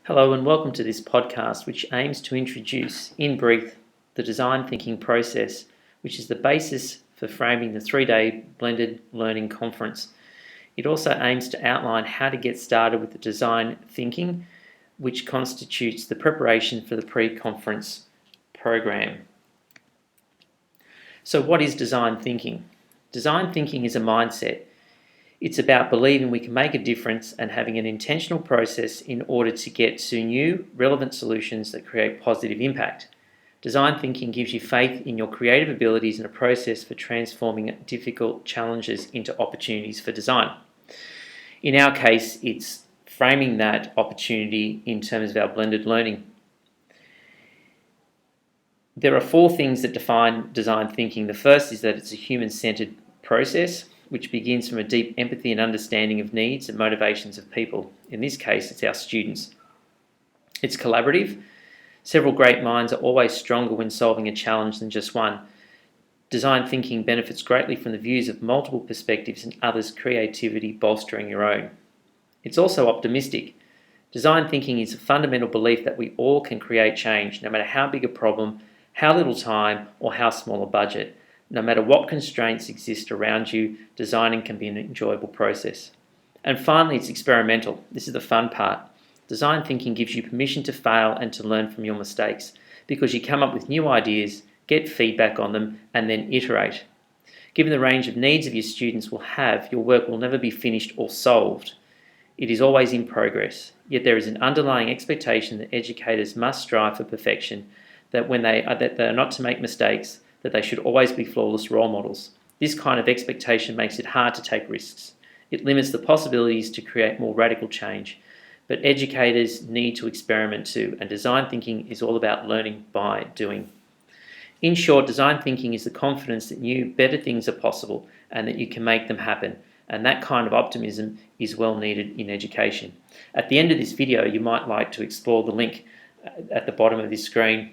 Hello and welcome to this podcast, which aims to introduce, in brief, the design thinking process, which is the basis for framing the 3-day blended learning conference. It also aims to outline how to get started with the design thinking, which constitutes the preparation for the pre-conference program. So what is design thinking? Design thinking is a mindset. It's about believing we can make a difference and having an intentional process in order to get to new, relevant solutions that create positive impact. Design thinking gives you faith in your creative abilities and a process for transforming difficult challenges into opportunities for design. In our case, it's framing that opportunity in terms of our blended learning. There are 4 things that define design thinking. The first is that it's a human-centered process, which begins from a deep empathy and understanding of needs and motivations of people. In this case, it's our students. It's collaborative. Several great minds are always stronger when solving a challenge than just one. Design thinking benefits greatly from the views of multiple perspectives and others' creativity bolstering your own. It's also optimistic. Design thinking is a fundamental belief that we all can create change, no matter how big a problem, how little time, or how small a budget. No matter what constraints exist around you, designing can be an enjoyable process. And finally, it's experimental. This is the fun part. Design thinking gives you permission to fail and to learn from your mistakes because you come up with new ideas, get feedback on them, and then iterate. Given the range of needs of your students will have, your work will never be finished or solved. It is always in progress. Yet there is an underlying expectation that educators must strive for perfection, that they are not to make mistakes, that they should always be flawless role models. This kind of expectation makes it hard to take risks. It limits the possibilities to create more radical change. But educators need to experiment too, and design thinking is all about learning by doing. In short, design thinking is the confidence that new, better things are possible and that you can make them happen. And that kind of optimism is well needed in education. At the end of this video, you might like to explore the link at the bottom of this screen,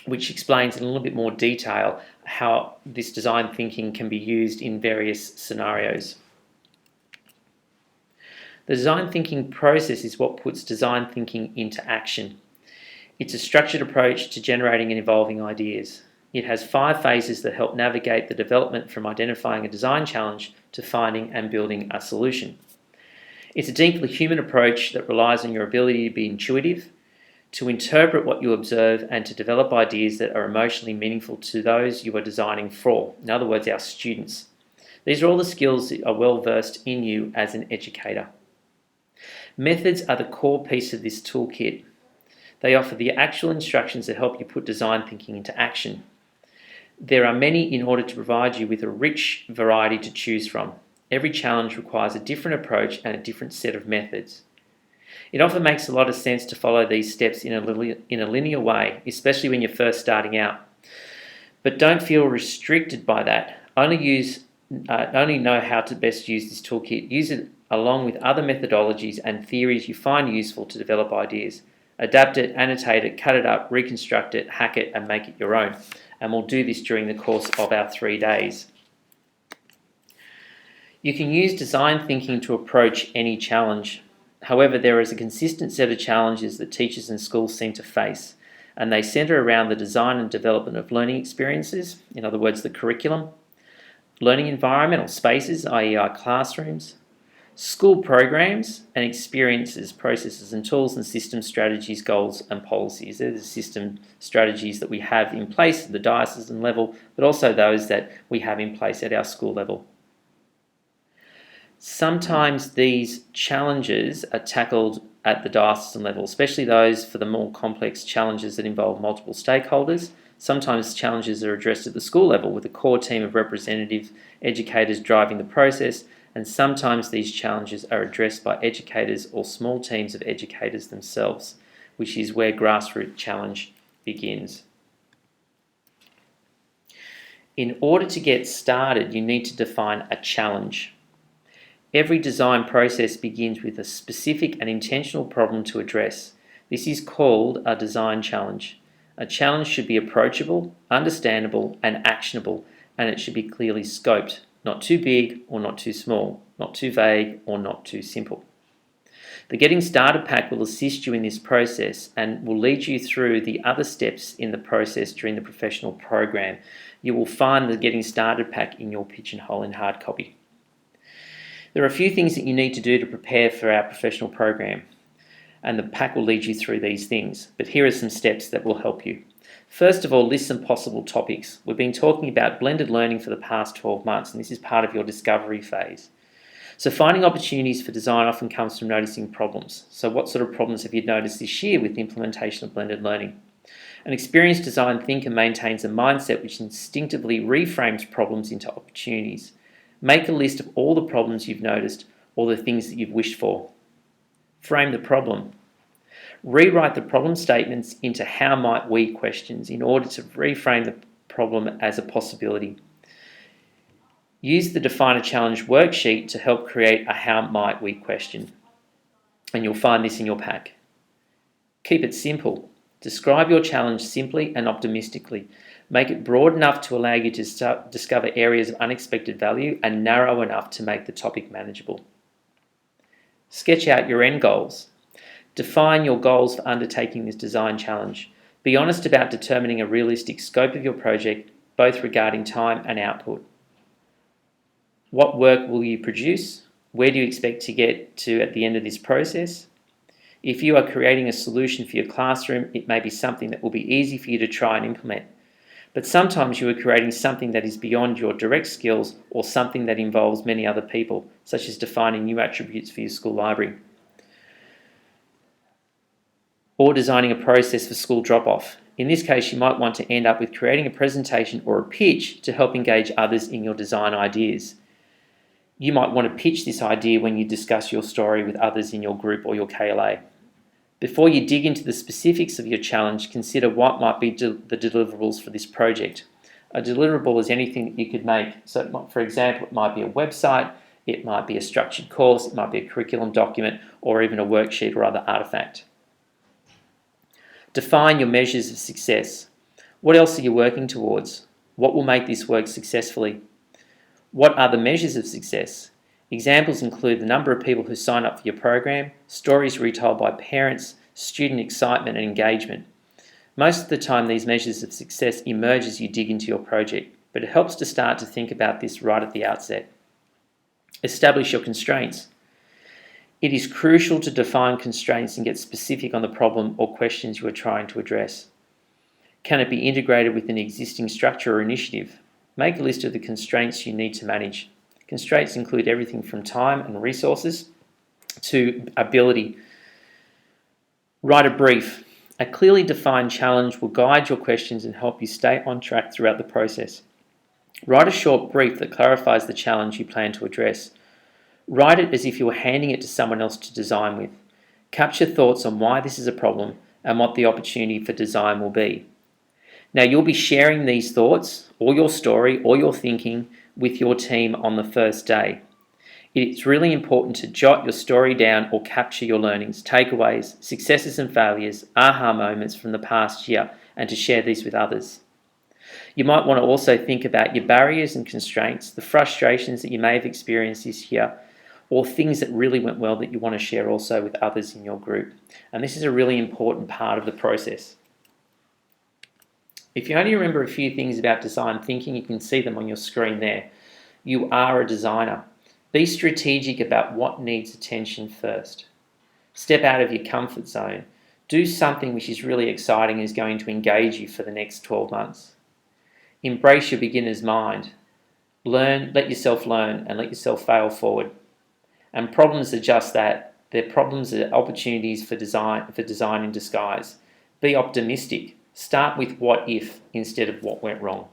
which explains in a little bit more detail how this design thinking can be used in various scenarios. The design thinking process is what puts design thinking into action. It's a structured approach to generating and evolving ideas. It has 5 phases that help navigate the development from identifying a design challenge to finding and building a solution. It's a deeply human approach that relies on your ability to be intuitive, to interpret what you observe, and to develop ideas that are emotionally meaningful to those you are designing for. In other words, our students. These are all the skills that are well versed in you as an educator. Methods are the core piece of this toolkit. They offer the actual instructions that help you put design thinking into action. There are many in order to provide you with a rich variety to choose from. Every challenge requires a different approach and a different set of methods. It often makes a lot of sense to follow these steps in a linear way, especially when you're first starting out. But don't feel restricted by that. Only know how to best use this toolkit. Use it along with other methodologies and theories you find useful to develop ideas. Adapt it, annotate it, cut it up, reconstruct it, hack it, and make it your own. And we'll do this during the course of our 3 days. You can use design thinking to approach any challenge. However, there is a consistent set of challenges that teachers and schools seem to face, and they centre around the design and development of learning experiences, in other words, the curriculum, learning environment or spaces, i.e. our classrooms, school programs and experiences, processes and tools and system strategies, goals and policies. They're the system strategies that we have in place at the diocesan level, but also those that we have in place at our school level. Sometimes these challenges are tackled at the diocesan level, especially those for the more complex challenges that involve multiple stakeholders. Sometimes challenges are addressed at the school level with a core team of representative educators driving the process, and sometimes these challenges are addressed by educators or small teams of educators themselves, which is where grassroots challenge begins. In order to get started, you need to define a challenge. Every design process begins with a specific and intentional problem to address. This is called a design challenge. A challenge should be approachable, understandable, and actionable, and it should be clearly scoped, not too big or not too small, not too vague or not too simple. The Getting Started pack will assist you in this process and will lead you through the other steps in the process during the professional program. You will find the Getting Started pack in your Pigeonhole in hard copy. There are a few things that you need to do to prepare for our professional program, and the pack will lead you through these things, but here are some steps that will help you. First of all, list some possible topics. We've been talking about blended learning for the past 12 months, and this is part of your discovery phase. So finding opportunities for design often comes from noticing problems. So what sort of problems have you noticed this year with the implementation of blended learning? An experienced design thinker maintains a mindset which instinctively reframes problems into opportunities. Make a list of all the problems you've noticed or the things that you've wished for. Frame the problem. Rewrite the problem statements into how might we questions in order to reframe the problem as a possibility. Use the Define a Challenge worksheet to help create a how might we question, and you'll find this in your pack. Keep it simple. Describe your challenge simply and optimistically. Make it broad enough to allow you to discover areas of unexpected value and narrow enough to make the topic manageable. Sketch out your end goals. Define your goals for undertaking this design challenge. Be honest about determining a realistic scope of your project, both regarding time and output. What work will you produce? Where do you expect to get to at the end of this process? If you are creating a solution for your classroom, it may be something that will be easy for you to try and implement. But sometimes you are creating something that is beyond your direct skills or something that involves many other people, such as defining new attributes for your school library. Or designing a process for school drop-off. In this case, you might want to end up with creating a presentation or a pitch to help engage others in your design ideas. You might want to pitch this idea when you discuss your story with others in your group or your KLA. Before you dig into the specifics of your challenge, consider what might be the deliverables for this project. A deliverable is anything that you could make. So, for example, it might be a website, it might be a structured course, it might be a curriculum document, or even a worksheet or other artifact. Define your measures of success. What else are you working towards? What will make this work successfully? What are the measures of success? Examples include the number of people who sign up for your program, stories retold by parents, student excitement and engagement. Most of the time these measures of success emerge as you dig into your project, but it helps to start to think about this right at the outset. Establish your constraints. It is crucial to define constraints and get specific on the problem or questions you are trying to address. Can it be integrated with an existing structure or initiative? Make a list of the constraints you need to manage. Constraints include everything from time and resources to ability. Write a brief. A clearly defined challenge will guide your questions and help you stay on track throughout the process. Write a short brief that clarifies the challenge you plan to address. Write it as if you were handing it to someone else to design with. Capture thoughts on why this is a problem and what the opportunity for design will be. Now, you'll be sharing these thoughts, or your story, or your thinking with your team on the first day. It's really important to jot your story down or capture your learnings, takeaways, successes and failures, aha moments from the past year, and to share these with others. You might want to also think about your barriers and constraints, the frustrations that you may have experienced this year, or things that really went well that you want to share also with others in your group. And this is a really important part of the process. If you only remember a few things about design thinking, you can see them on your screen there. You are a designer. Be strategic about what needs attention first. Step out of your comfort zone. Do something which is really exciting and is going to engage you for the next 12 months. Embrace your beginner's mind. Learn, let yourself learn, and let yourself fail forward. And problems are just that. They're problems are opportunities for design in disguise. Be optimistic. Start with what if instead of what went wrong.